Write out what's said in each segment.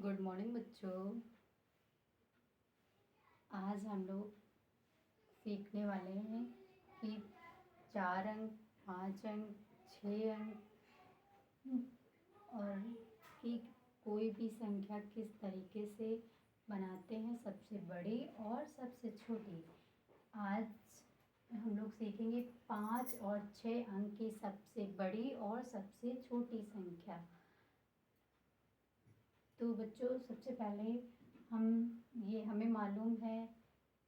Good morning बच्चों। आज हम लोग सीखने वाले हैं कि 4 अंक, 5 अंक, 6 अंक और कि कोई भी संख्या किस तरीके से बनाते हैं, सबसे बड़ी और सबसे छोटी। आज हम लोग सीखेंगे 5 और 6 अंक की सबसे बड़ी और सबसे छोटी संख्या। तो बच्चों, सबसे पहले हमें मालूम है,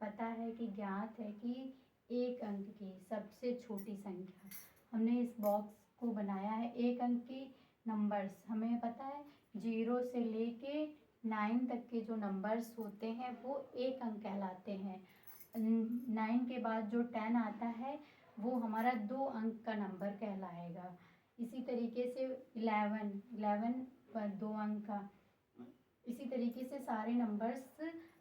पता है कि ज्ञात है कि 1 अंक की सबसे छोटी संख्या, हमने इस बॉक्स को बनाया है 1 अंक की नंबर्स। हमें पता है 0 से लेके 9 तक के जो नंबर्स होते हैं वो 1 अंक कहलाते हैं। 9 के बाद जो 10 आता है वो हमारा 2 अंक का नंबर कहलाएगा। इसी तरीके से 11 पर 2 अंक का, इसी तरीके से सारे नंबर्स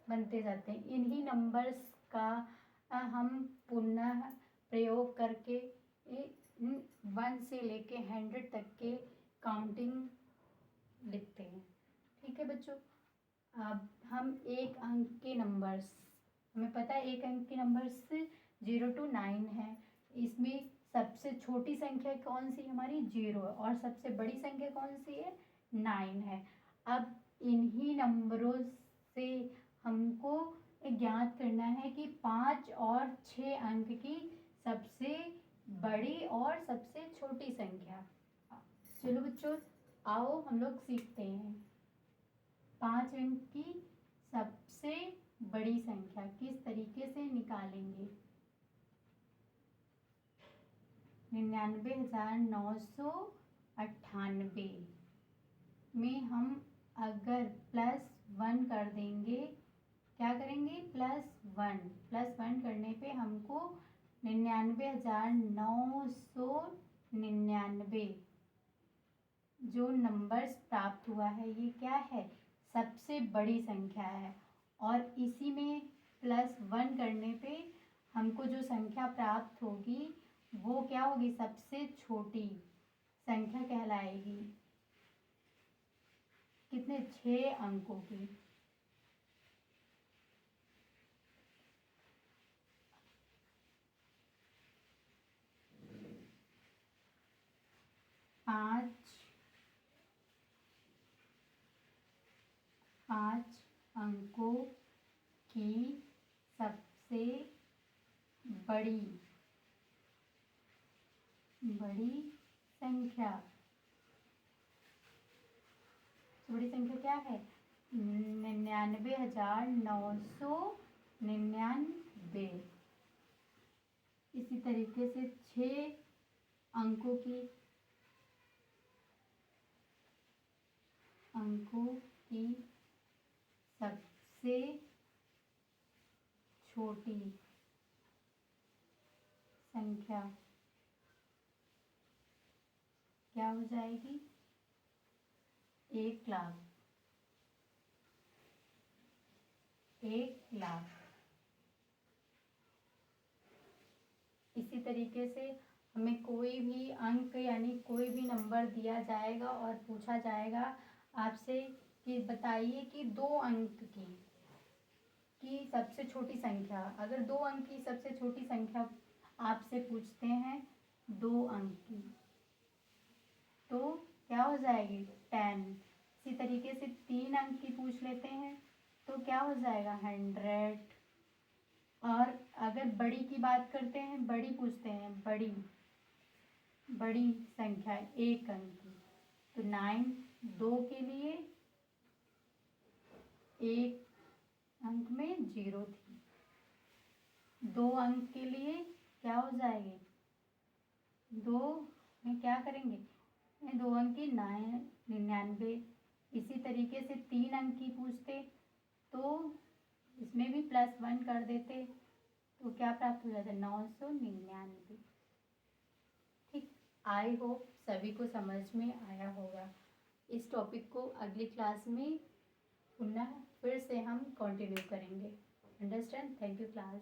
बनते जाते हैं। इन्हीं नंबर्स का हम पुनः प्रयोग करके 1 से लेके 100 तक के काउंटिंग लिखते हैं। ठीक है बच्चों, अब हम 1 अंक के नंबर्स, हमें पता है 1 अंक के नंबर्स 0 to 9 है। इसमें सबसे छोटी संख्या कौन सी हमारी 0 है और सबसे बड़ी संख्या कौन सी है 9 है। अब इन्हीं नंबरों से हमको ज्ञात करना है कि 5 और 6 अंक की सबसे बड़ी और सबसे छोटी संख्या। चलो बच्चों, आओ हम लोग सीखते हैं 5 अंक की सबसे बड़ी संख्या किस तरीके से निकालेंगे। 99,998 में हम अगर +1 कर देंगे, क्या करेंगे +1 करने पे हमको 99,999 जो नंबर्स प्राप्त हुआ है ये क्या है, सबसे बड़ी संख्या है। और इसी में +1 करने पे हमको जो संख्या प्राप्त होगी वो क्या होगी, सबसे छोटी संख्या कहलाएगी। कितने, 6 अंकों की। पाँच अंकों की सबसे बड़ी संख्या, बड़ी संख्या क्या है 99,999। इसी तरीके से 6 अंकों की सबसे छोटी संख्या क्या हो जाएगी, 1,00,000। 1,00,000। इसी तरीके से हमें कोई भी अंक यानी कोई भी नंबर दिया जाएगा और पूछा जाएगा आपसे कि बताइए कि 2 अंक की सबसे छोटी संख्या। अगर 2 अंक की सबसे छोटी संख्या आपसे पूछते हैं 2 अंक की, तो क्या हो जाएगी 10। इसी तरीके से 3 अंक की पूछ लेते हैं तो क्या हो जाएगा 100। और अगर बड़ी की बात करते हैं, बड़ी पूछते हैं, बड़ी संख्या 1 अंक की, तो 9। 2 के लिए 1 अंक में 0 थी, 2 अंक के लिए क्या हो जाएगी, 2 में क्या करेंगे 2 अंक की 99। इसी तरीके से 3 अंक की पूछते तो इसमें भी +1 कर देते तो क्या प्राप्त हो जाता 999। ठीक, आई होप सभी को समझ में आया होगा। इस टॉपिक को अगली क्लास में पुनः फिर से हम कंटिन्यू करेंगे। अंडरस्टैंड। Thank you class.